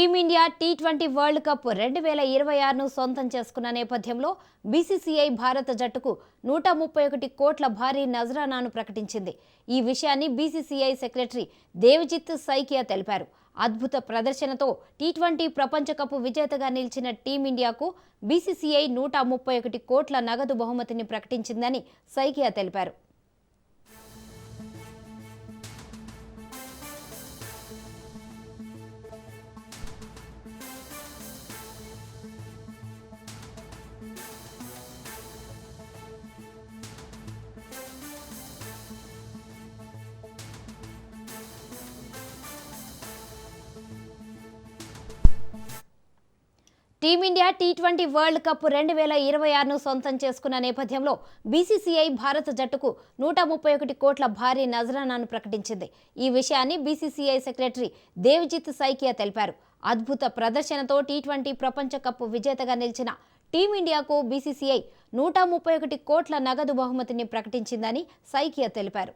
Team India T20 world cup 2026ను సొంతం చేసుకున్న నేపథ్యంలో బీసీసీఐ భారత జట్టుకు 131 కోట్ల భారీ నజరానాను ప్రకటించింది. ఈ విషయాన్ని బీసీసీఐ సెక్రటరీ దేవజిత్ సైకియా తెలిపారు. అద్భుత ప్రదర్శనతో టీ20 ప్రపంచ కప్ విజేతగా నిలిచిన టీమిండియాకు బీసీసీఐ 131 కోట్ల నగదు బహుమతిని ప్రకటించిందని సైకియా తెలిపారు. టీమిండియా టీ20 వరల్డ్ కప్ 2026ను సొంతం చేసుకున్న నేపథ్యంలో బీసీసీఐ భారత జట్టుకు 131 కోట్ల భారీ నజరానాను ప్రకటించింది. ఈ విషయాన్ని బీసీసీఐ సెక్రటరీ దేవజిత్ సైకియా తెలిపారు. అద్భుత ప్రదర్శనతో టీ20 ప్రపంచ కప్ విజేతగా నిలిచిన టీమిండియాకు బీసీసీఐ 131 కోట్ల నగదు బహుమతిని ప్రకటించిందని సైకియా తెలిపారు.